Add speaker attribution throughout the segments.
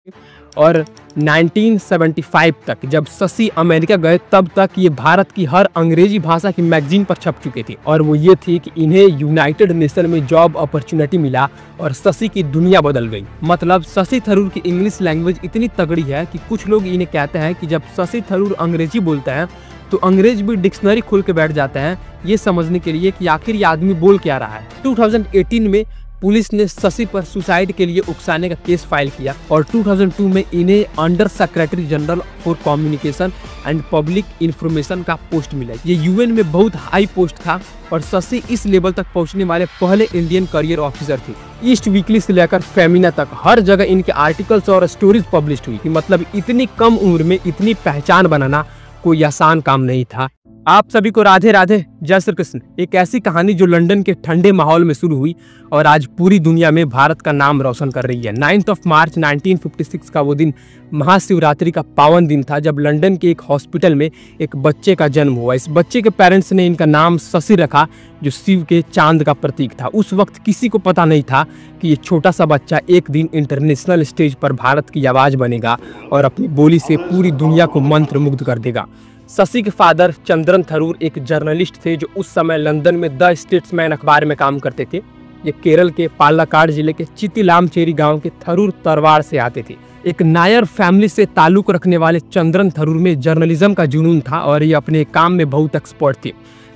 Speaker 1: और 1975 तक जब शशि अमेरिका गए तब तक ये भारत की हर अंग्रेजी भाषा की मैगजीन पर छप चुके थे। और वो ये थी कि इन्हें यूनाइटेड नेशन में जॉब अपॉर्चुनिटी मिला और शशि की दुनिया बदल गई। मतलब शशि थरूर की इंग्लिश लैंग्वेज इतनी तगड़ी है कि कुछ लोग इन्हें कहते हैं कि जब शशि थरूर अंग्रेजी बोलते हैं तो अंग्रेज भी डिक्शनरी खोल के बैठ जाते हैं ये समझने के लिए कि आखिर ये आदमी बोल क्या रहा है। 2018 में पुलिस ने शशि पर सुसाइड के लिए उकसाने का केस फाइल किया और 2002 में इन्हें under secretary general for communication and public information का पोस्ट मिला। ये यूएन में बहुत हाई पोस्ट था और शशि इस लेवल तक पहुंचने वाले पहले इंडियन करियर ऑफिसर थे। ईस्ट वीकली से लेकर फेमिना तक हर जगह इनके आर्टिकल्स और स्टोरीज पब्लिश हुई कि मतलब इतनी कम उम्र में इतनी पहचान बनाना कोई आसान काम नहीं था। आप सभी को राधे राधे, जय श्री कृष्ण। एक ऐसी कहानी जो लंदन के ठंडे माहौल में शुरू हुई और आज पूरी दुनिया में भारत का नाम रोशन कर रही है। 9 मार्च 1956 का वो दिन महाशिवरात्रि का पावन दिन था जब लंदन के एक हॉस्पिटल में एक बच्चे का जन्म हुआ। इस बच्चे के पेरेंट्स ने इनका नाम शशि रखा जो शिव के चांद का प्रतीक था। उस वक्त किसी को पता नहीं था कि ये छोटा सा बच्चा एक दिन इंटरनेशनल स्टेज पर भारत की आवाज़ बनेगा और अपनी बोली से पूरी दुनिया को मंत्रमुग्ध कर देगा। शशि के फादर चंद्रन थरूर एक जर्नलिस्ट थे जो उस समय लंदन में द स्टेट्समैन अखबार में काम करते थे। ये केरल के पालक्काड जिले के चितिलामचेरी गांव के थरूर तरवार से आते थे। एक नायर फैमिली से ताल्लुक रखने वाले चंद्रन थरूर में जर्नलिज्म का जुनून था और ये अपने काम में बहुत एक्सपर्ट थे।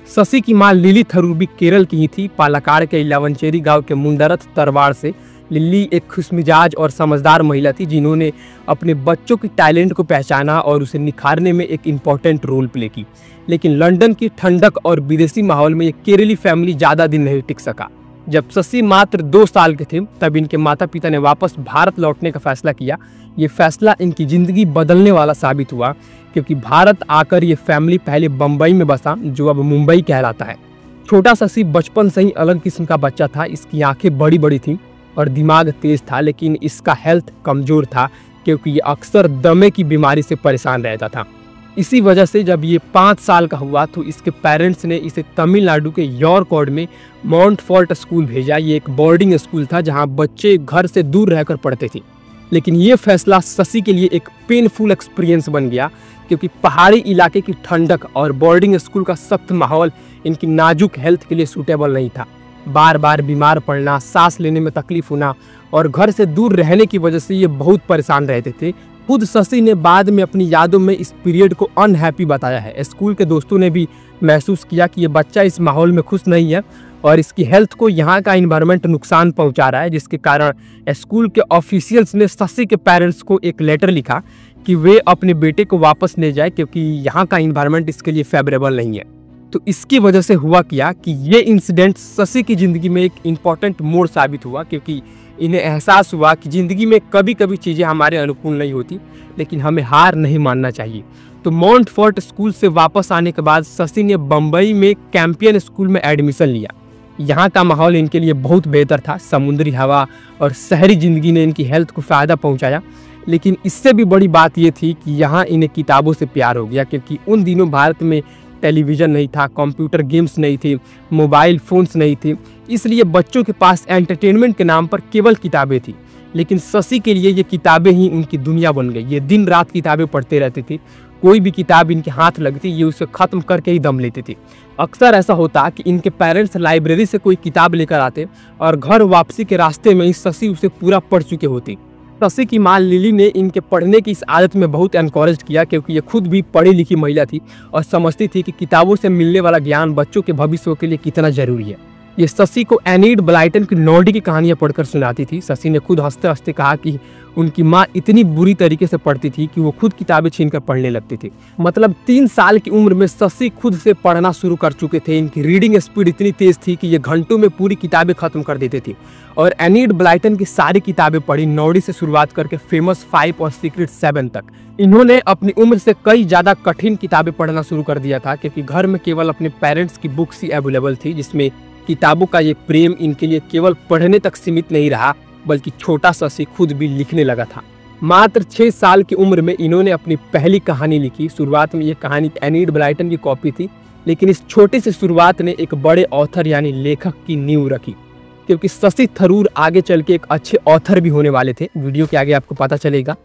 Speaker 1: शशि की मां लिली थरूर भी केरल की ही थी। पालक्काड के इलावंचेरी गांव के मुंडरथ तरवार से लिली एक खुशमिजाज और समझदार महिला थी जिन्होंने अपने बच्चों के टैलेंट को पहचाना और उसे निखारने में एक इम्पॉर्टेंट रोल प्ले की। लेकिन लंदन की ठंडक और विदेशी माहौल में ये केरली फैमिली ज़्यादा दिन नहीं टिक सका। जब शशि मात्र 2 साल के थे तब इनके माता पिता ने वापस भारत लौटने का फैसला किया। ये फैसला इनकी ज़िंदगी बदलने वाला साबित हुआ क्योंकि भारत आकर ये फैमिली पहले बम्बई में बसा जो अब मुंबई कहलाता है। छोटा शशि बचपन से ही अलग किस्म का बच्चा था। इसकी आंखें बड़ी बड़ी थीं और दिमाग तेज था, लेकिन इसका हेल्थ कमज़ोर था क्योंकि ये अक्सर दमे की बीमारी से परेशान रहता था। इसी वजह से जब ये 5 साल का हुआ तो इसके पेरेंट्स ने इसे तमिलनाडु के यॉर्कॉड में माउंटफोर्ट स्कूल भेजा। ये एक बोर्डिंग स्कूल था जहां बच्चे घर से दूर रहकर पढ़ते थे। लेकिन ये फैसला शशि के लिए एक पेनफुल एक्सपीरियंस बन गया क्योंकि पहाड़ी इलाके की ठंडक और बोर्डिंग स्कूल का सख्त माहौल इनकी नाजुक हेल्थ के लिए सूटेबल नहीं था। बार बार बीमार पड़ना, सांस लेने में तकलीफ होना और घर से दूर रहने की वजह से ये बहुत परेशान रहते थे। खुद शशि ने बाद में अपनी यादों में इस पीरियड को अनहैप्पी बताया है। स्कूल के दोस्तों ने भी महसूस किया कि ये बच्चा इस माहौल में खुश नहीं है और इसकी हेल्थ को यहाँ का इन्वायरमेंट नुकसान पहुँचा रहा है, जिसके कारण स्कूल के ऑफिशियल्स ने शशि के पेरेंट्स को एक लेटर लिखा कि वे अपने बेटे को वापस ले जाए क्योंकि यहाँ का इन्वायरमेंट इसके लिए फेवरेबल नहीं है। तो इसकी वजह से हुआ क्या कि ये इंसिडेंट शशि की ज़िंदगी में एक इम्पॉर्टेंट मोड़ साबित हुआ क्योंकि इन्हें एहसास हुआ कि ज़िंदगी में कभी कभी चीज़ें हमारे अनुकूल नहीं होती, लेकिन हमें हार नहीं मानना चाहिए। तो माउंटफोर्ट स्कूल से वापस आने के बाद शशि ने बम्बई में कैंपियन स्कूल में एडमिशन लिया। यहाँ का माहौल इनके लिए बहुत बेहतर था। समुद्री हवा और शहरी ज़िंदगी ने इनकी हेल्थ को फ़ायदा पहुँचाया, लेकिन इससे भी बड़ी बात ये थी कि यहाँ इन्हें किताबों से प्यार हो गया क्योंकि उन दिनों भारत में टेलीविज़न नहीं था, कंप्यूटर गेम्स नहीं थे, मोबाइल फ़ोन्स नहीं थे, इसलिए बच्चों के पास एंटरटेनमेंट के नाम पर केवल किताबें थी। लेकिन शशि के लिए ये किताबें ही उनकी दुनिया बन गई। ये दिन रात किताबें पढ़ते रहते थे। कोई भी किताब इनके हाथ लगती ये उसे ख़त्म करके ही दम लेते थे। अक्सर ऐसा होता कि इनके पेरेंट्स लाइब्रेरी से कोई किताब लेकर आते और घर वापसी के रास्ते में ही शशि उसे पूरा पढ़ चुके होते। शशि की मां लिली ने इनके पढ़ने की इस आदत में बहुत एनकरेज किया क्योंकि ये खुद भी पढ़ी लिखी महिला थी और समझती थी कि किताबों से मिलने वाला ज्ञान बच्चों के भविष्य के लिए कितना जरूरी है। ये शशि को एनीड ब्लाइटन की नॉर्डी की कहानियां पढ़कर सुनाती थी। शशि ने खुद हंसते हंसते कहा कि उनकी माँ इतनी बुरी तरीके से पढ़ती थी कि वो खुद किताबें छीनकर पढ़ने लगती थी। मतलब 3 साल की उम्र में शशि खुद से पढ़ना शुरू कर चुके थे। इनकी रीडिंग स्पीड इतनी तेज थी कि ये घंटों में पूरी किताबें खत्म कर देते थे और एनीड ब्लाइटन की सारी किताबें पढ़ी, नॉर्डी से शुरुआत करके फेमस 5 और सीक्रेट 7 तक। इन्होंने अपनी उम्र से कई ज़्यादा कठिन किताबें पढ़ना शुरू कर दिया था क्योंकि घर में केवल अपने पेरेंट्स की बुक्स ही अवेलेबल थी, जिसमें किताबों का ये प्रेम इनके लिए केवल पढ़ने तक सीमित नहीं रहा बल्कि छोटा शशि खुद भी लिखने लगा था। मात्र 6 साल की उम्र में इन्होंने अपनी पहली कहानी लिखी। शुरुआत में ये कहानी एनीड ब्लाइटन की कॉपी थी, लेकिन इस छोटी सी शुरुआत ने एक बड़े ऑथर यानी लेखक की नींव रखी। क्योंकि शशि थरूर आगे चल के एक अच्छे ऑथर भी होने वाले थे। वीडियो के आगे आपको पता चलेगा।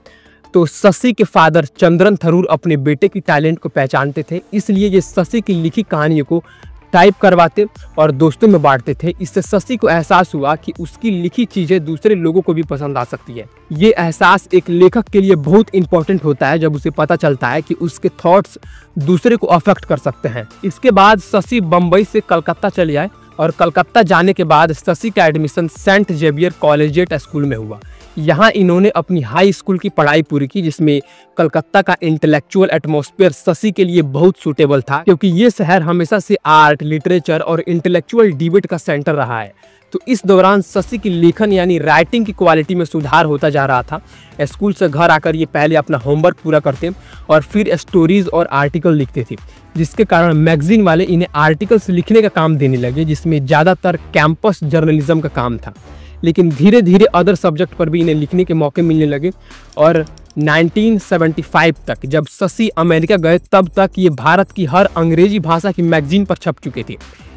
Speaker 1: तो शशि के फादर चंद्रन थरूर अपने बेटे की टैलेंट को पहचानते थे, इसलिए ये शशि की लिखी कहानियों को टाइप करवाते और दोस्तों में बांटते थे। इससे शशि को एहसास हुआ कि उसकी लिखी चीज़ें दूसरे लोगों को भी पसंद आ सकती है। ये एहसास एक लेखक के लिए बहुत इंपॉर्टेंट होता है जब उसे पता चलता है कि उसके थॉट्स दूसरे को अफेक्ट कर सकते हैं। इसके बाद शशि बम्बई से कलकत्ता चले आए और कलकत्ता जाने के बाद शशि का admission saint Xavier collegiate school में हुआ। यहाँ इन्होंने अपनी हाई स्कूल की पढ़ाई पूरी की, जिसमें कलकत्ता का इंटेलेक्चुअल एटमॉस्फेयर शशि के लिए बहुत सूटेबल था, क्योंकि ये शहर हमेशा से आर्ट, लिटरेचर और इंटेलेक्चुअल डिबेट का सेंटर रहा है। तो इस दौरान शशि की लेखन यानी राइटिंग की क्वालिटी में सुधार होता जा रहा था। स्कूल से घर आकर ये पहले अपना होमवर्क पूरा करते और फिर स्टोरीज और आर्टिकल लिखते थे, जिसके कारण मैगजीन वाले इन्हें आर्टिकल्स लिखने का काम देने लगे, जिसमें ज़्यादातर कैंपस जर्नलिज्म का काम था। लेकिन धीरे धीरे अदर सब्जेक्ट पर भी इन्हें लिखने के मौके मिलने लगे और 1975 तक जब शशि अमेरिका गए तब तक ये भारत की हर अंग्रेजी भाषा की मैगजीन पर छप चुके थे।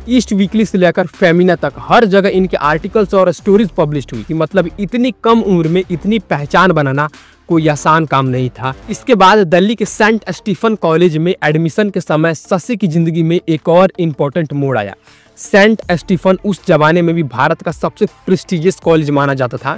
Speaker 1: ईस्ट वीकली से लेकर फेमिना तक हर जगह इनके आर्टिकल्स और स्टोरीज पब्लिश हुई थी। मतलब इतनी कम उम्र में इतनी पहचान बनाना कोई आसान काम नहीं था। इसके बाद दिल्ली के सेंट स्टीफन कॉलेज में एडमिशन के समय शशि की जिंदगी में एक और इम्पोर्टेंट मोड़ आया। सेंट स्टीफन उस जमाने में भी भारत का सबसे प्रेस्टिजियस कॉलेज माना जाता था।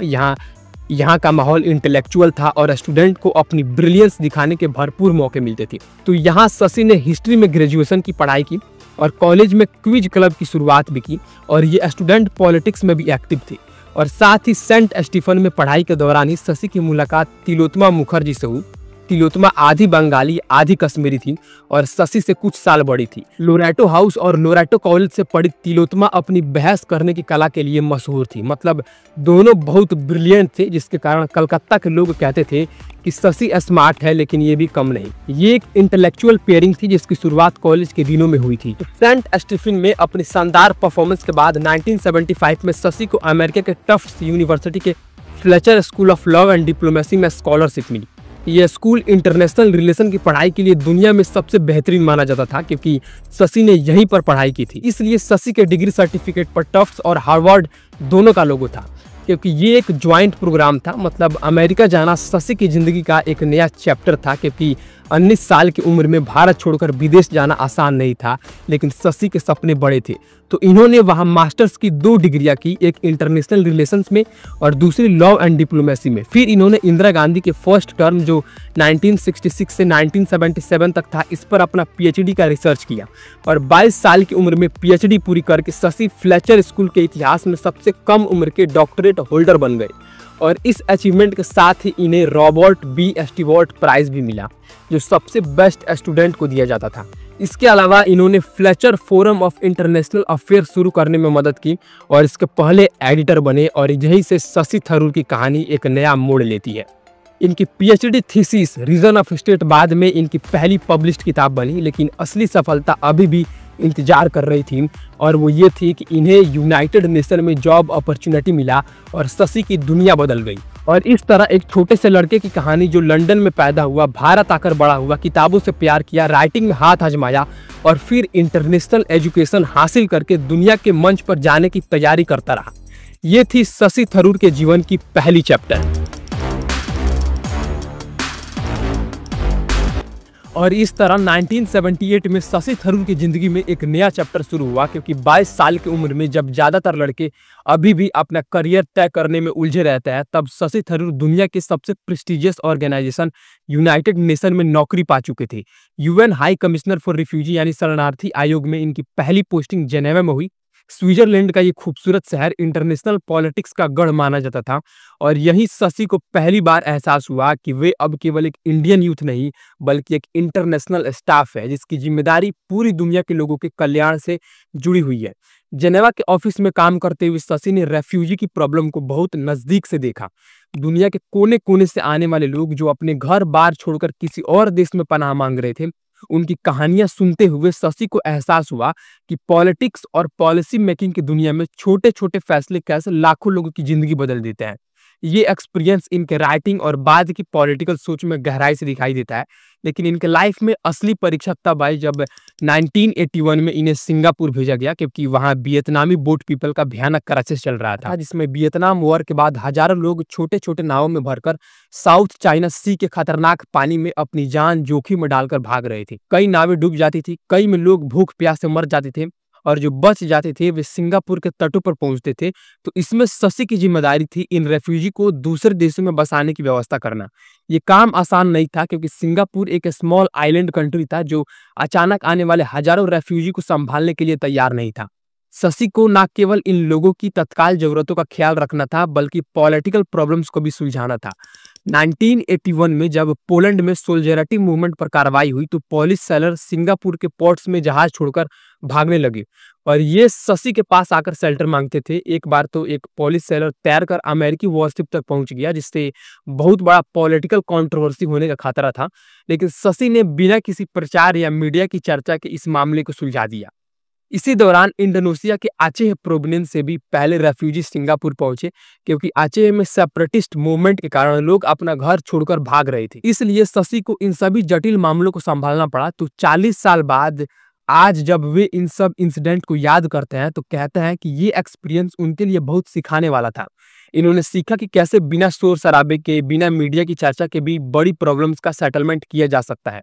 Speaker 1: यहाँ का माहौल इंटेलेक्चुअल था और स्टूडेंट को अपनी ब्रिलियंस दिखाने के भरपूर मौके मिलते थे। तो यहाँ शशि ने हिस्ट्री में ग्रेजुएशन की पढ़ाई की और कॉलेज में क्विज क्लब की शुरुआत भी की और ये स्टूडेंट पॉलिटिक्स में भी एक्टिव थे। और साथ ही सेंट स्टीफन में पढ़ाई के दौरान ही शशि की मुलाकात तिलोत्तमा मुखर्जी से हुई। तिलोत्तमा आधी बंगाली आधी कश्मीरी थी और शशि से कुछ साल बड़ी थी। लोरेटो हाउस और लोरेटो कॉलेज से पढ़ी तिलोत्तमा अपनी बहस करने की कला के लिए मशहूर थी। मतलब दोनों बहुत ब्रिलियंट थे, जिसके कारण कलकत्ता के लोग कहते थे कि शशि स्मार्ट है लेकिन ये भी कम नहीं। ये एक इंटेलेक्चुअल पेयरिंग थी जिसकी शुरुआत कॉलेज के दिनों में हुई थी। सेंट स्टीफन में अपनी शानदार परफॉर्मेंस के बाद 1975 में शशि को अमेरिका के टफ्ट्स यूनिवर्सिटी के Fletcher school of law and diplomacy में स्कॉलरशिप मिली। यह स्कूल इंटरनेशनल रिलेशन की पढ़ाई के लिए दुनिया में सबसे बेहतरीन माना जाता था, क्योंकि शशि ने यहीं पर पढ़ाई की थी। इसलिए शशि के डिग्री सर्टिफिकेट पर टफ्ट्स और हार्वर्ड दोनों का लोगो था, क्योंकि ये एक ज्वाइंट प्रोग्राम था। मतलब अमेरिका जाना शशि की जिंदगी का एक नया चैप्टर था, क्योंकि 19 साल की उम्र में भारत छोड़कर विदेश जाना आसान नहीं था, लेकिन शशि के सपने बड़े थे। तो इन्होंने वहां मास्टर्स की 2 डिग्रियां की, एक इंटरनेशनल रिलेशंस में और दूसरी लॉ एंड डिप्लोमेसी में। फिर इन्होंने इंदिरा गांधी के फर्स्ट टर्म जो 1966 से 1977 तक था, इस पर अपना पीएचडी का रिसर्च किया और 22 साल की उम्र में पीएचडी पूरी करके शशि फ्लेचर स्कूल के इतिहास में सबसे कम उम्र के डॉक्टरेट होल्डर बन गए। और इस अचीवमेंट के साथ ही इन्हें रॉबर्ट बी स्टीवर्ट प्राइज भी मिला, जो सबसे बेस्ट स्टूडेंट को दिया जाता था। इसके अलावा इन्होंने Fletcher forum of international affair शुरू करने में मदद की और इसके पहले एडिटर बने और यहीं से शशि थरूर की कहानी एक नया मोड़ लेती है। इनकी PhD thesis reason of state बाद में इनकी पहली पब्लिश्ड किताब बनी, लेकिन असली सफलता अभी भी इंतजार कर रही थी और वो ये थी कि इन्हें यूनाइटेड नेशन में जॉब अपॉर्चुनिटी मिला और शशि की दुनिया बदल गई। और इस तरह एक छोटे से लड़के की कहानी जो लंदन में पैदा हुआ, भारत आकर बड़ा हुआ, किताबों से प्यार किया, राइटिंग में हाथ आजमाया और फिर इंटरनेशनल एजुकेशन हासिल करके दुनिया के मंच पर जाने की तैयारी करता रहा। ये थी शशि थरूर के जीवन की पहली चैप्टर। और इस तरह 1978 में शशि थरूर की जिंदगी में एक नया चैप्टर शुरू हुआ, क्योंकि 22 साल की उम्र में जब ज्यादातर लड़के अभी भी अपना करियर तय करने में उलझे रहते हैं, तब शशि थरूर दुनिया के सबसे प्रेस्टिजियस ऑर्गेनाइजेशन यूनाइटेड नेशन में नौकरी पा चुके थे। UN high commissioner for refugee यानी शरणार्थी आयोग में इनकी पहली पोस्टिंग जेनेवा में हुई। स्विट्जरलैंड का ये खूबसूरत शहर इंटरनेशनल पॉलिटिक्स का गढ़ माना जाता था और यही शशि को पहली बार एहसास हुआ कि वे अब केवल एक इंडियन यूथ नहीं बल्कि एक इंटरनेशनल स्टाफ है, जिसकी जिम्मेदारी पूरी दुनिया के लोगों के कल्याण से जुड़ी हुई है। जेनेवा के ऑफिस में काम करते हुए शशि ने रेफ्यूजी की प्रॉब्लम को बहुत नजदीक से देखा। दुनिया के कोने कोने से आने वाले लोग जो अपने घर बार छोड़कर किसी और देश में पनाह मांग रहे थे, उनकी कहानियां सुनते हुए शशि को एहसास हुआ कि पॉलिटिक्स और पॉलिसी मेकिंग की दुनिया में छोटे छोटे फैसले कैसे लाखों लोगों की जिंदगी बदल देते हैं। ये एक्सपीरियंस इनके राइटिंग और बाद की पॉलिटिकल सोच में गहराई से दिखाई देता है। लेकिन इनके लाइफ में असली परीक्षा तब आई जब 1981 में इन्हें सिंगापुर भेजा गया, क्योंकि वहाँ वियतनामी बोट पीपल का भयानक क्राइसिस चल रहा था, जिसमें वियतनाम वॉर के बाद हजारों लोग छोटे छोटे नावों में भरकर साउथ चाइना सी के खतरनाक पानी में अपनी जान जोखिम में डालकर भाग रहे थे। कई नावें डूब जाती थी, कई में लोग भूख प्यास से मर जाते थे, और जो बच जाते थे वे सिंगापुर के तटों पर पहुंचते थे। तो इसमें शशि की जिम्मेदारी थी इन रेफ्यूजी को दूसरे देशों में बसाने की व्यवस्था करना। ये काम आसान नहीं था, क्योंकि सिंगापुर एक स्मॉल आइलैंड कंट्री था जो अचानक आने वाले हजारों रेफ्यूजी को संभालने के लिए तैयार नहीं था। शशि को न केवल इन लोगों की तत्काल जरूरतों का ख्याल रखना था, बल्कि पॉलिटिकल प्रॉब्लम्स को भी सुलझाना था। 1981 में जब पोलैंड में सोल्जेरिटी मूवमेंट पर कार्रवाई हुई, तो पोलिश सेलर सिंगापुर के पोर्ट्स में जहाज छोड़कर भागने लगे और ये शशि के पास आकर शेल्टर मांगते थे। एक बार तो एक पोलिश सेलर तैरकर अमेरिकी वॉरशिप तक पहुंच गया, जिससे बहुत बड़ा पॉलिटिकल कंट्रोवर्सी होने का खतरा था। लेकिन शशि ने बिना किसी प्रचार या मीडिया की चर्चा के इस मामले को सुलझा दिया। इसी दौरान इंडोनेशिया के आचेह प्रोविंस से भी पहले रेफ्यूजी सिंगापुर पहुंचे, क्योंकि आचेह में सेपरेटिस्ट मूवमेंट के कारण लोग अपना घर छोड़कर भाग रहे थे। इसलिए शशि को इन सभी जटिल मामलों को संभालना पड़ा। तो 40 साल बाद आज जब वे इन सब इंसिडेंट को याद करते हैं, तो कहते हैं कि ये एक्सपीरियंस उनके लिए बहुत सिखाने वाला था। इन्होंने सीखा कि कैसे बिना शोर शराबे के, बिना मीडिया की चर्चा के भी बड़ी प्रॉब्लम्स का सेटलमेंट किया जा सकता है।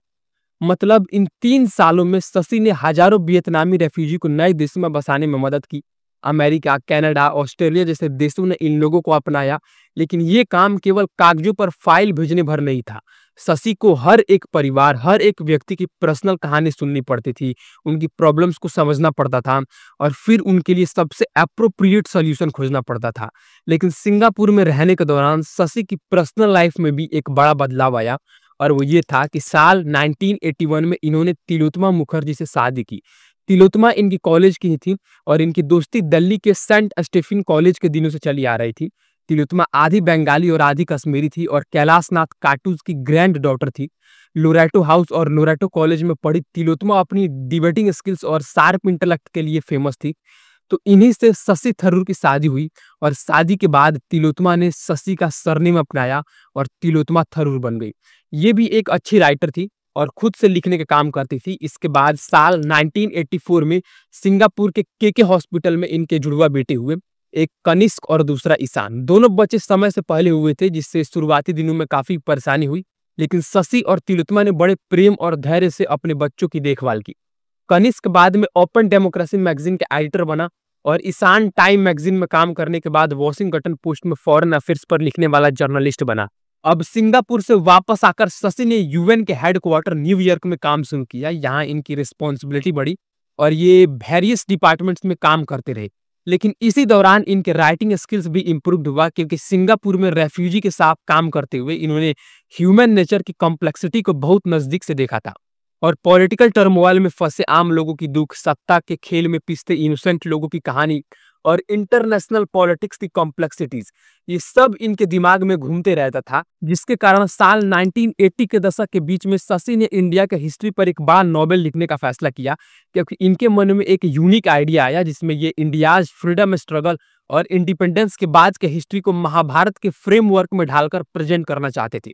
Speaker 1: मतलब इन 3 सालों में शशि ने हजारों वियतनामी रेफ्यूजी को नए देशों में बसाने में मदद की। अमेरिका, कनाडा, ऑस्ट्रेलिया जैसे देशों ने इन लोगों को अपनाया, लेकिन ये काम केवल कागजों पर फाइल भेजने भर नहीं था। शशि को हर एक परिवार, हर एक व्यक्ति की पर्सनल कहानी सुननी पड़ती थी, उनकी प्रॉब्लम्स को समझना पड़ता था और फिर उनके लिए सबसे एप्रोप्रिएट सॉल्यूशन खोजना पड़ता था। लेकिन सिंगापुर में रहने के दौरान शशि की पर्सनल लाइफ में भी एक बड़ा बदलाव आया, और वो ये था कि साल 1981 में इन्होंने तिलोत्तमा मुखर्जी से शादी की। तिलोत्तमा इनकी कॉलेज की ही थी और इनकी दोस्ती दिल्ली के सेंट स्टीफन कॉलेज के दिनों से चली आ रही थी। तिलोत्तमा आधी बंगाली और आधी कश्मीरी थी और कैलाश नाथ काटूज की ग्रैंड डॉटर थी। लोरेटो हाउस और लोरेटो कॉलेज में पढ़ी तिलोत्तमा अपनी डिबेटिंग स्किल्स और शार्प इंटेलेक्ट के लिए फेमस थी। तो इन्हीं से शशि थरूर की शादी हुई और शादी के बाद तिलोत्तमा ने शशि का सरनेम अपनाया और तिलोत्तमा थरूर बन गई। ये भी एक अच्छी राइटर थी और खुद से लिखने का काम करती थी। इसके बाद साल 1984 में सिंगापुर के केके हॉस्पिटल में इनके जुड़वा बेटे हुए, एक कनिष्क और दूसरा ईशान। दोनों बच्चे समय से पहले हुए थे, जिससे शुरुआती दिनों में काफी परेशानी हुई, लेकिन शशि और तिलोत्तमा ने बड़े प्रेम और धैर्य से अपने बच्चों की देखभाल की। कनिष्क बाद में ओपन डेमोक्रेसी मैगजीन के एडिटर बना और ईशान टाइम मैगजीन में काम करने के बाद वॉशिंगटन पोस्ट में फॉरेन अफेयर्स पर लिखने वाला जर्नलिस्ट बना। अब सिंगापुर से वापस आकर शशि ने यूएन के हेडक्वार्टर न्यूयॉर्क में काम शुरू किया। यहाँ इनकी रिस्पॉन्सिबिलिटी बढ़ी और ये वेरियस डिपार्टमेंट्स में काम करते रहे। लेकिन इसी दौरान इनके राइटिंग स्किल्स भी इम्प्रूव्ड हुआ, क्योंकि सिंगापुर में रेफ्यूजी के साथ काम करते हुए इन्होंने ह्यूमन नेचर की कॉम्प्लेक्सिटी को बहुत नजदीक से देखा था और पॉलिटिकल टर्मोइल में फंसे आम लोगों की दुख, सत्ता के खेल में पिसते इनोसेंट लोगों की कहानी और इंटरनेशनल पॉलिटिक्स की कॉम्प्लेक्सिटीज, ये सब इनके दिमाग में घूमते रहता था, जिसके कारण साल 1980 के दशक के बीच में शशि ने इंडिया के हिस्ट्री पर एक बड़ा नॉवेल लिखने का फैसला किया, क्योंकि इनके मन में एक यूनिक आइडिया आया जिसमें ये इंडियाज फ्रीडम स्ट्रगल और इंडिपेंडेंस के बाद के हिस्ट्री को महाभारत के फ्रेमवर्क में ढालकर प्रेजेंट करना चाहते थे।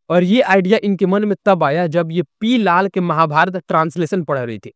Speaker 1: और ये आइडिया इनके मन में तब आया जब ये पी लाल के महाभारत ट्रांसलेशन पढ़ रहे थे।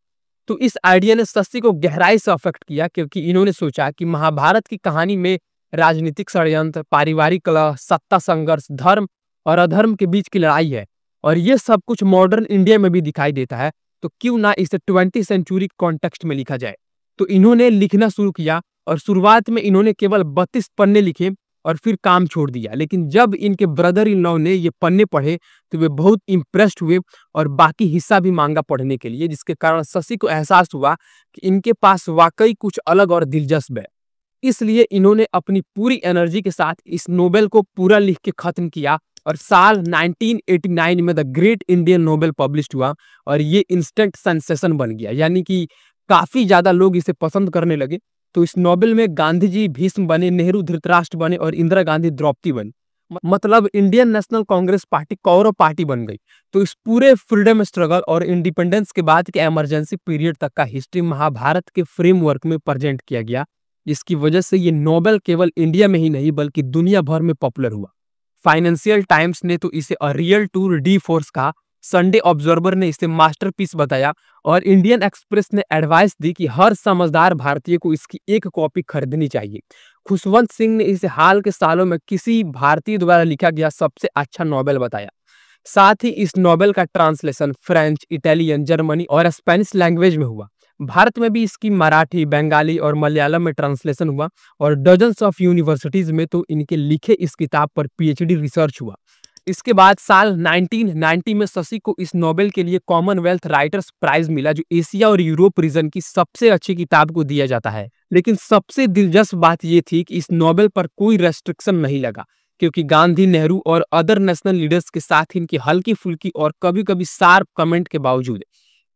Speaker 1: तो इस आइडिया ने शशि को गहराई से अफेक्ट किया, क्योंकि इन्होंने सोचा कि महाभारत की कहानी में राजनीतिक षड्यंत्र, पारिवारिक कलह, सत्ता संघर्ष, धर्म और अधर्म के बीच की लड़ाई है और ये सब कुछ मॉडर्न इंडिया में भी दिखाई देता है, तो क्यों ना इसे 20वीं सेंचुरी कॉन्टेक्स्ट में लिखा जाए। तो इन्होंने लिखना शुरू किया और शुरुआत में इन्होंने केवल 32 पन्ने लिखे और फिर काम छोड़ दिया। लेकिन जब इनके ब्रदर इन लॉ ने ये पन्ने पढ़े तो वे बहुत इम्प्रेस्ड हुए और बाकी हिस्सा भी मांगा पढ़ने के लिए, जिसके कारण शशि को एहसास हुआ कि इनके पास वाकई कुछ अलग और दिलचस्प है। इसलिए इन्होंने अपनी पूरी एनर्जी के साथ इस नोवेल को पूरा लिख के खत्म किया और साल 1989 में the great Indian novel publish हुआ और ये इंस्टेंट सेंसेशन बन गया, यानी कि काफी ज्यादा लोग इसे पसंद करने लगे। तो इस नोवेल में गांधी जी भीष्म बने, नेहरू धृतराष्ट्र बने और इंदिरा गांधी द्रौपदी बनी। मतलब Indian national Congress party Kaurava party बन गई। तो इस पूरे फ्रीडम स्ट्रगल और इंडिपेंडेंस के बाद के इमरजेंसी पीरियड तक का हिस्ट्री महाभारत के फ्रेमवर्क में प्रेजेंट किया गया। जिसकी वजह से ये नोबेल केवल इंडिया में ही नहीं बल्कि दुनिया भर में पॉपुलर हुआ। फाइनेंशियल टाइम्स ने तो इसे a real Tour de force कहा, संडे ऑब्जर्वर ने इसे मास्टरपीस बताया और इंडियन एक्सप्रेस ने एडवाइस दी कि हर समझदार भारतीय को इसकी एक कॉपी खरीदनी चाहिए। खुशवंत सिंह ने इसे हाल के सालों में किसी भारतीय द्वारा लिखा गया सबसे अच्छा नॉवेल बताया। साथ ही इस नॉवेल का ट्रांसलेशन फ्रेंच, इटालियन, जर्मनी और स्पेनिश लैंग्वेज में हुआ। भारत में भी इसकी मराठी, बंगाली और मलयालम में ट्रांसलेशन हुआ और डजन्स ऑफ यूनिवर्सिटीज में तो इनके लिखे इस किताब पर पीएचडी रिसर्च हुआ। इसके बाद साल 1990 में शशि को इस नोबेल के लिए कॉमनवेल्थ राइटर्स प्राइज मिला, जो एशिया और यूरोप रीजन की सबसे अच्छी किताब को दिया जाता है। लेकिन सबसे दिलचस्प बात यह थी कि इस नोबेल पर कोई रेस्ट्रिक्शन नहीं लगा, क्योंकि गांधी, नेहरू और अदर नेशनल लीडर्स के साथ इनकी हल्की फुल्की और कभी कभी शार्प कमेंट के बावजूद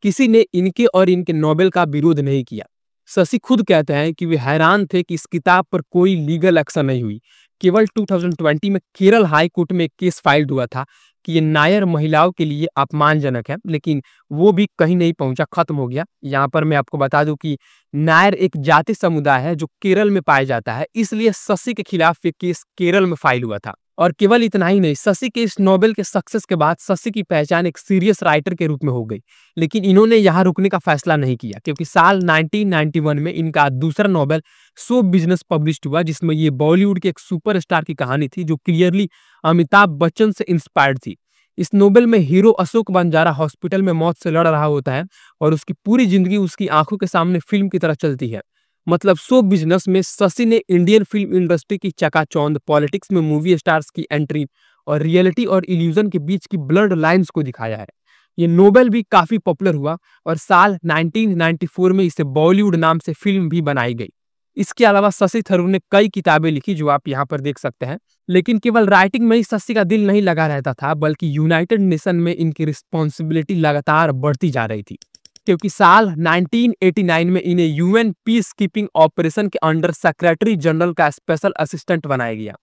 Speaker 1: किसी ने इनके और इनके नोबेल का विरोध नहीं किया। शशि खुद कहते हैं कि वे हैरान थे कि इस किताब पर कोई लीगल एक्शन नहीं हुई। केवल 2020 में केरल हाई कोर्ट में एक केस फाइल्ड हुआ था कि ये नायर महिलाओं के लिए अपमानजनक है, लेकिन वो भी कहीं नहीं पहुंचा, खत्म हो गया। यहाँ पर मैं आपको बता दूं कि नायर एक जाति समुदाय है जो केरल में पाया जाता है, इसलिए शशि के खिलाफ ये केस केरल में फाइल हुआ था। और केवल इतना ही नहीं, शशि के इस नोबेल के सक्सेस के बाद शशि की पहचान एक सीरियस राइटर के रूप में हो गई। लेकिन इन्होंने यहाँ रुकने का फैसला नहीं किया, क्योंकि साल 1991 में इनका दूसरा नोबेल शो बिजनेस पब्लिश्ड हुआ, जिसमें ये बॉलीवुड के एक सुपरस्टार की कहानी थी जो क्लियरली अमिताभ बच्चन से इंस्पायर्ड थी। इस नोबेल में हीरो अशोक बंजारा हॉस्पिटल में मौत से लड़ रहा होता है और उसकी पूरी जिंदगी उसकी आंखों के सामने फिल्म की तरह चलती है। मतलब शो बिजनेस में शशि ने इंडियन फिल्म इंडस्ट्री की चकाचौंध, पॉलिटिक्स में मूवी स्टार्स की एंट्री और रियलिटी और इल्यूजन के बीच की ब्लड लाइंस को दिखाया है। ये नोबेल भी काफी पॉपुलर हुआ और साल 1994 में इसे बॉलीवुड नाम से फिल्म भी बनाई गई। इसके अलावा शशि थरूर ने कई किताबें लिखी जो आप यहाँ पर देख सकते हैं। लेकिन केवल राइटिंग में ही शशि का दिल नहीं लगा रहता था, बल्कि यूनाइटेड नेशन में इनकी रिस्पॉन्सिबिलिटी लगातार बढ़ती जा रही थी, क्योंकि साल 1989 में इन्हें यूएन पीस कीपिंग ऑपरेशन के अंडर सेक्रेटरी जनरल का स्पेशल असिस्टेंट बनाया गया।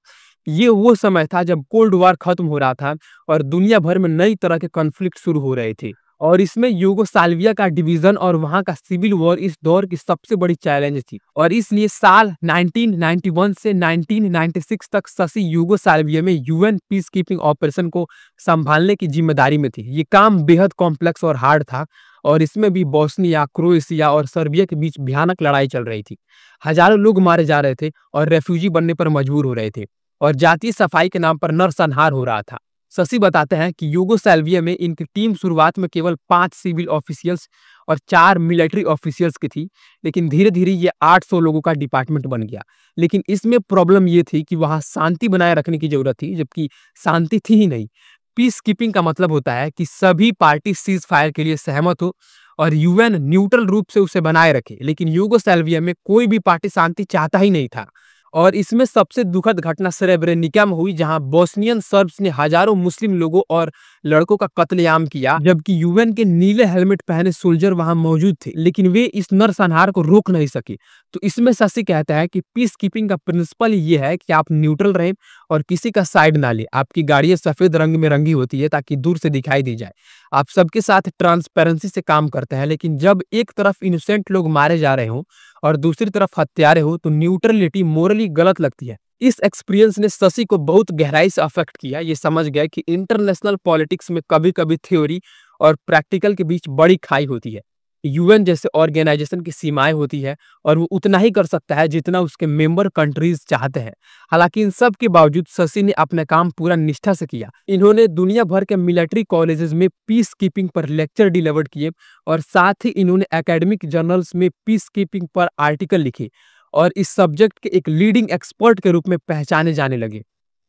Speaker 1: ये वो समय था जब कोल्ड वॉर खत्म हो रहा था और दुनिया भर में नई तरह के कॉन्फ्लिक्ट शुरू हो रहे थे, और इसमें यूगोस्लाविया का डिवीजन और वहां का सिविल वॉर इस दौर की सबसे बड़ी चैलेंज थी। और इसलिए साल 1991 से 1996 तक शशि यूगोस्लाविया में यूएन पीस कीपिंग ऑपरेशन को संभालने की जिम्मेदारी में थी। ये काम बेहद कॉम्प्लेक्स और हार्ड था और इसमें भी बोस्निया, क्रोएशिया और सर्बिया के बीच भयानक लड़ाई चल रही थी। हजारों लोग मारे जा रहे थे और रेफ्यूजी बनने पर मजबूर हो रहे थे और जातीय सफाई के नाम पर नरसंहार हो रहा था। शशि बताते हैं कि यूगोस्लाविया में इनकी टीम शुरुआत में केवल 5 सिविल ऑफिशियल्स और 4 मिलिट्री ऑफिशियल्स की थी, लेकिन धीरे धीरे ये 800 लोगों का डिपार्टमेंट बन गया। लेकिन इसमें प्रॉब्लम ये थी कि वहां शांति बनाए रखने की जरूरत थी, जबकि शांति थी ही नहीं। पीस कीपिंग का मतलब होता है कि सभी पार्टी सीज फायर के लिए सहमत हो और यूएन न्यूट्रल रूप से उसे बनाए रखे। लेकिन यूगोस्लाविया में कोई भी पार्टी शांति चाहता ही नहीं था। और इसमें सबसे दुखद घटना स्रेब्रेनिका में हुई, जहां बोस्नियन सर्ब्स ने हजारों मुस्लिम लोगों और लड़कों का कत्लेआम किया, जबकि यूएन के नीले हेलमेट पहने सोल्जर वहां मौजूद थे, लेकिन वे इस नरसंहार को रोक नहीं सके। तो इसमें शशि कहता है कि पीस कीपिंग का प्रिंसिपल ये है कि आप न्यूट्रल रहें और किसी का साइड ना ले। आपकी गाड़ियां सफेद रंग में रंगी होती है ताकि दूर से दिखाई दी जाए। आप सबके साथ ट्रांसपेरेंसी से काम करते हैं, लेकिन जब एक तरफ इनोसेंट लोग मारे जा रहे हों और दूसरी तरफ हत्यारे हो तो न्यूट्रलिटी मोरली गलत लगती है। इस एक्सपीरियंस ने शशि को बहुत गहराई से अफेक्ट किया। ये समझ गया कि इंटरनेशनल पॉलिटिक्स में कभी कभी थ्योरी और प्रैक्टिकल के बीच बड़ी खाई होती है। यूएन जैसे ऑर्गेनाइजेशन की सीमाएं होती है और वो उतना ही कर सकता है जितना उसके मेंबर कंट्रीज चाहते हैं। हालांकि इन सब के बावजूद शशि ने अपना काम पूरा निष्ठा से किया। इन्होंने दुनिया भर के मिलिट्री कॉलेजेस में पीस कीपिंग पर लेक्चर डिलीवर किए और साथ ही इन्होंने एकेडमिक जर्नल्स में पीस कीपिंग पर आर्टिकल लिखे और इस सब्जेक्ट के एक लीडिंग एक्सपर्ट के रूप में पहचाने जाने लगे।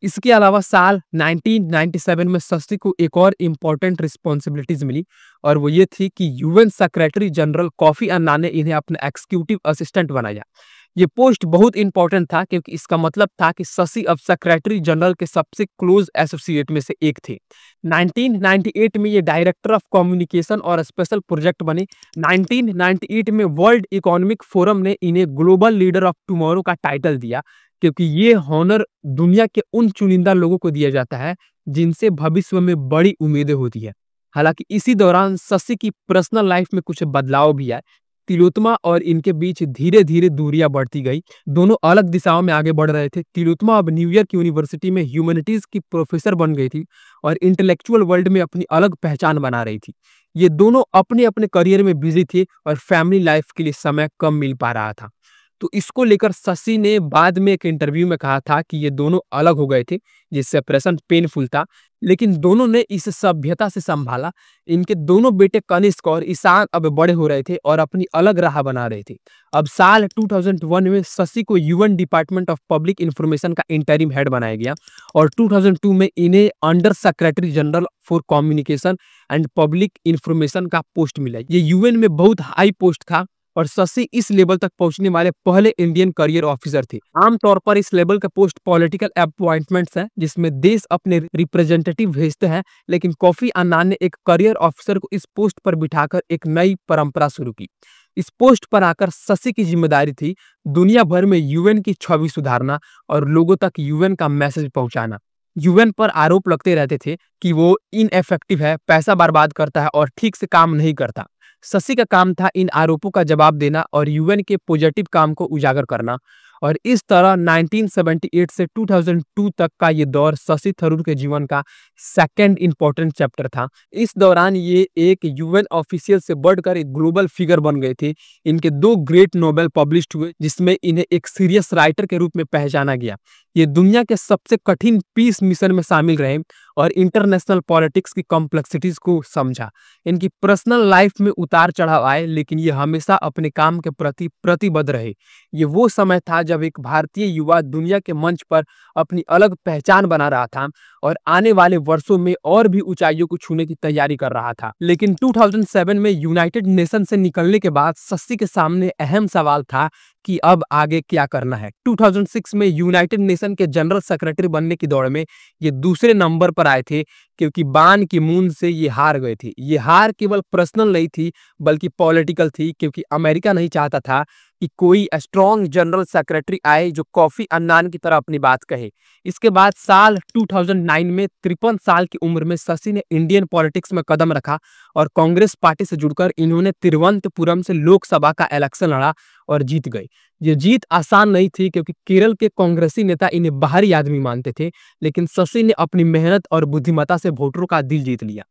Speaker 1: इसके अलावा साल 1997 में शशि को एक और इम्पोर्टेंट रिस्पॉन्सिबिलिटीज मिली और वो ये थी कि UN secretary general Kofi Annan ने इन्हें अपना एक्सिक्यूटिव असिस्टेंट बनाया। ये पोस्ट बहुत इंपॉर्टेंट था क्योंकि इसका मतलब था कि शशि अब सेक्रेटरी जनरल के सबसे क्लोज एसोसिएट में से एक थे। 1998 में ये डायरेक्टर ऑफ कम्युनिकेशन और स्पेशल प्रोजेक्ट बने। 1998 में वर्ल्ड इकोनॉमिक फोरम ने इन्हें ग्लोबल लीडर ऑफ टुमारो का टाइटल दिया, क्योंकि ये हॉनर दुनिया के उन चुनिंदा लोगों को दिया जाता है जिनसे भविष्य में बड़ी उम्मीदें होती है। हालांकि इसी दौरान शशि की पर्सनल लाइफ में कुछ बदलाव भी आए। तिलोत्तमा और इनके बीच धीरे धीरे दूरियां बढ़ती गई। दोनों अलग दिशाओं में आगे बढ़ रहे थे। तिलोत्तमा अब न्यूयॉर्क यूनिवर्सिटी में ह्यूमैनिटीज की प्रोफेसर बन गई थी और इंटेलेक्चुअल वर्ल्ड में अपनी अलग पहचान बना रही थी। ये दोनों अपने अपने करियर में बिजी थे और फैमिली लाइफ के लिए समय कम मिल पा रहा था। तो इसको लेकर शशि ने बाद में एक इंटरव्यू में कहा था कि ये दोनों अलग हो गए थे, जिस सेपरेशन पेनफुल था, लेकिन दोनों ने इस सभ्यता से संभाला। इनके दोनों बेटे कनिष्क और ईशान अब बड़े हो रहे थे और अपनी अलग राह बना रहे थे। अब साल 2001 में शशि को UN department of public information का इंटरिम हेड बनाया गया और 2002 में इन्हें under secretary general for communication and public information का पोस्ट मिला। ये यूएन में बहुत हाई पोस्ट था और शशि इस लेवल तक पहुंचने वाले पहले इंडियन करियर ऑफिसर थे। आमतौर पर इस लेवल का पोस्ट पॉलिटिकल अपॉइंटमेंट्स है, जिसमें देश अपने रिप्रेजेंटेटिव भेजते हैं, लेकिन कोफी अन्नान ने एक करियर ऑफिसर को इस पोस्ट पर बिठाकर एक नई परंपरा शुरू की। इस पोस्ट पर आकर शशि की जिम्मेदारी थी दुनिया भर में यूएन की छवि सुधारना और लोगों तक यूएन का मैसेज पहुंचाना। यूएन पर आरोप लगते रहते थे कि वो इनएफेक्टिव है, पैसा बर्बाद करता है और ठीक से काम नहीं करता। शशि का काम था इन आरोपों का जवाब देना और यूएन के पॉजिटिव काम को उजागर करना। और इस तरह 1978 से 2002 तक का ये दौर शशि थरूर के जीवन का सेकंड इंपॉर्टेंट चैप्टर था। इस दौरान ये एक यूएन ऑफिशियल से बढ़कर एक ग्लोबल फिगर बन गए थे। इनके 2 ग्रेट नोबेल पब्लिश्ड हुए, जिसमें इन्हें एक सीरियस राइटर के रूप में पहचाना गया। ये दुनिया के सबसे कठिन पीस मिशन में शामिल रहे और इंटरनेशनल पॉलिटिक्स की कॉम्प्लेक्सिटीज को समझा। इनकी पर्सनल लाइफ में उतार चढ़ाव आए, लेकिन ये हमेशा अपने काम के प्रति प्रतिबद्ध रहे। ये वो समय था जब एक भारतीय युवा दुनिया के मंच पर अपनी अलग पहचान बना रहा था और आने वाले वर्षों में और भी ऊंचाइयों को छूने की तैयारी कर रहा था। लेकिन 2007 में यूनाइटेड नेशन से निकलने के बाद शशि के सामने अहम सवाल था कि अब आगे क्या करना है। 2006 में यूनाइटेड नेशन के जनरल सेक्रेटरी बनने की दौड़ में ये दूसरे नंबर पर आए थे, क्योंकि बान की मून से ये हार गए थे। ये हार केवल पर्सनल नहीं थी बल्कि पॉलिटिकल थी, क्योंकि अमेरिका नहीं चाहता था कि कोई स्ट्रॉन्ग जनरल सेक्रेटरी आए जो कोफी अन्नान की तरह अपनी बात कहे। इसके बाद साल 2009 में 53 साल की उम्र में शशि ने इंडियन पॉलिटिक्स में कदम रखा और कांग्रेस पार्टी से जुड़कर इन्होंने तिरुवनंतपुरम से लोकसभा का इलेक्शन लड़ा और जीत गए। ये जीत आसान नहीं थी, क्योंकि केरल के कांग्रेसी नेता इन्हें बाहरी आदमी मानते थे, लेकिन शशि ने अपनी मेहनत और बुद्धिमत्ता से वोटरों का दिल जीत लिया।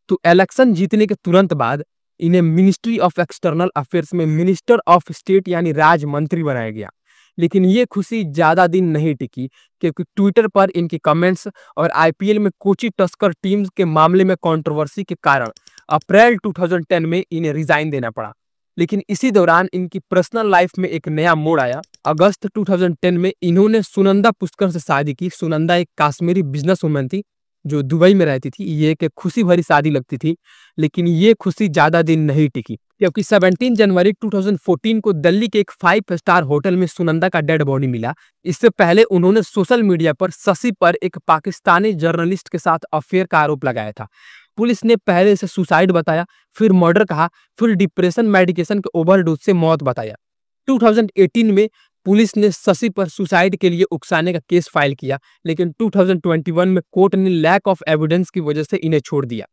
Speaker 1: तो इलेक्शन जीतने के तुरंत बाद इन्हें मिनिस्ट्री ऑफ एक्सटर्नल अफेयर्स में मिनिस्टर ऑफ स्टेट यानी राज मंत्री बनाया गया। लेकिन ये खुशी ज्यादा दिन नहीं टिकी, क्योंकि ट्विटर पर इनके कमेंट्स और आईपीएल में कोची टस्कर टीम के मामले में कंट्रोवर्सी के कारण अप्रैल 2010 में इन्हें रिजाइन देना पड़ा। लेकिन इसी दौरान इनकी पर्सनल लाइफ में एक नया मोड़ आया। अगस्त 2010 में इन्होंने सुनंदा पुष्कर से शादी की। सुनंदा एक कश्मीरी बिजनेस वुमन थी जो दुबई में रहती थी। ये एक खुशी भरी शादी लगती थी, लेकिन ये खुशी ज्यादा दिन नहीं टिकी, क्योंकि 17 जनवरी 2014 को दिल्ली के एक 5 स्टार होटल में सुनंदा का डेड बॉडी मिला। इससे पहले उन्होंने सोशल मीडिया पर शशि पर एक पाकिस्तानी जर्नलिस्ट के साथ अफेयर का आरोप लगाया था। पुलिस ने पहले इसे सुसाइड बताया, फिर मर्डर कहा, फिर डिप्रेशन मेडिकेशन के ओवरडोज से मौत बताया। 2018 में पुलिस ने शशि पर सुसाइड के लिए उकसाने का केस फाइल किया, लेकिन 2021 में कोर्ट ने लैक ऑफ एविडेंस की वजह से इन्हें छोड़ दिया।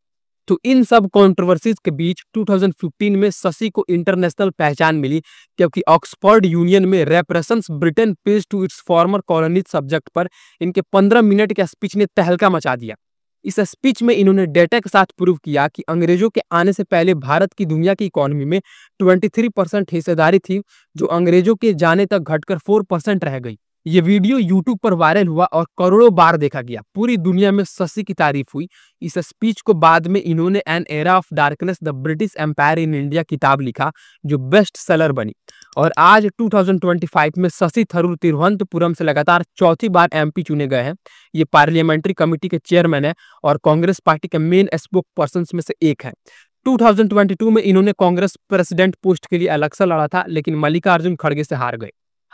Speaker 1: तो इन सब कंट्रोवर्सीज के बीच 2015 में शशि को इंटरनेशनल पहचान मिली, क्योंकि ऑक्सफोर्ड यूनियन में represents Britain pays to its former colonies subject पर इनके 15 मिनट के स्पीच ने तहलका मचा दिया। इस स्पीच में इन्होंने डेटा के साथ प्रूव किया कि अंग्रेजों के आने से पहले भारत की दुनिया की इकोनॉमी में 23% हिस्सेदारी थी, जो अंग्रेजों के जाने तक घटकर 4% रह गई। ये वीडियो यूट्यूब पर वायरल हुआ और करोड़ों बार देखा गया। पूरी दुनिया में शशि की तारीफ हुई। इस स्पीच को बाद में इन्होंने an era of darkness the British empire in India किताब लिखा, जो बेस्ट सेलर बनी। और आज 2025 में शशि थरूर तिरुवनंतपुरम से लगातार चौथी बार एमपी चुने गए हैं। ये पार्लियामेंट्री कमेटी के चेयरमैन है और कांग्रेस पार्टी के मेन स्पोक पर्सन में से एक है। 2022 में इन्होंने कांग्रेस प्रेसिडेंट पोस्ट के लिए इलेक्शन लड़ा था, लेकिन मल्लिकार्जुन खड़गे से हार गए।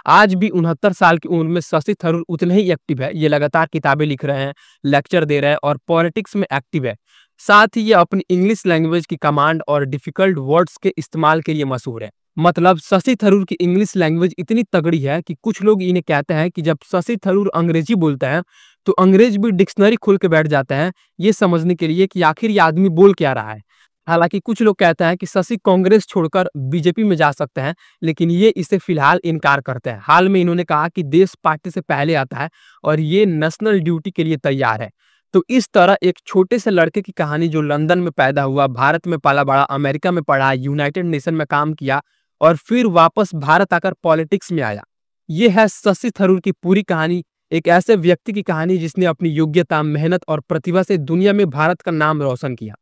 Speaker 1: आज भी 69 साल की उम्र में शशि थरूर उतने ही एक्टिव है। ये लगातार किताबें लिख रहे हैं, लेक्चर दे रहे हैं और पॉलिटिक्स में एक्टिव है। साथ ही ये अपनी इंग्लिश लैंग्वेज की कमांड और डिफिकल्ट वर्ड्स के इस्तेमाल के लिए मशहूर है। मतलब शशि थरूर की इंग्लिश लैंग्वेज इतनी तगड़ी है कि कुछ लोग इन्हें कहते हैं कि जब शशि थरूर अंग्रेजी बोलते हैं तो अंग्रेज भी डिक्शनरी खोल के बैठ जाते हैं, ये समझने के लिए कि आखिर ये आदमी बोल क्या रहा है। हालांकि कुछ लोग कहते हैं कि शशि कांग्रेस छोड़कर बीजेपी में जा सकते हैं, लेकिन ये इसे फिलहाल इनकार करते हैं। हाल में इन्होंने कहा कि देश पार्टी से पहले आता है और ये नेशनल ड्यूटी के लिए तैयार है। तो इस तरह एक छोटे से लड़के की कहानी जो लंदन में पैदा हुआ, भारत में पाला बड़ा, अमेरिका में पढ़ा, यूनाइटेड नेशन में काम किया और फिर वापस भारत आकर पॉलिटिक्स में आया। ये है शशि थरूर की पूरी कहानी, एक ऐसे व्यक्ति की कहानी जिसने अपनी योग्यता, मेहनत और प्रतिभा से दुनिया में भारत का नाम रोशन किया।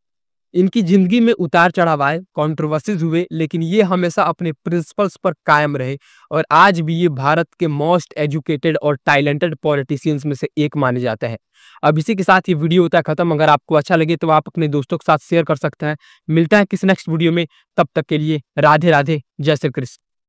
Speaker 1: इनकी जिंदगी में उतार चढ़ाव आए, कंट्रोवर्सीज हुए, लेकिन ये हमेशा अपने प्रिंसिपल्स पर कायम रहे और आज भी ये भारत के मोस्ट एजुकेटेड और टैलेंटेड पॉलिटिशियंस में से एक माने जाते हैं। अब इसी के साथ ये वीडियो होता है खत्म। अगर आपको अच्छा लगे तो आप अपने दोस्तों के साथ शेयर कर सकते हैं। मिलता है किसी नेक्स्ट वीडियो में, तब तक के लिए राधे राधे, जय श्री कृष्ण।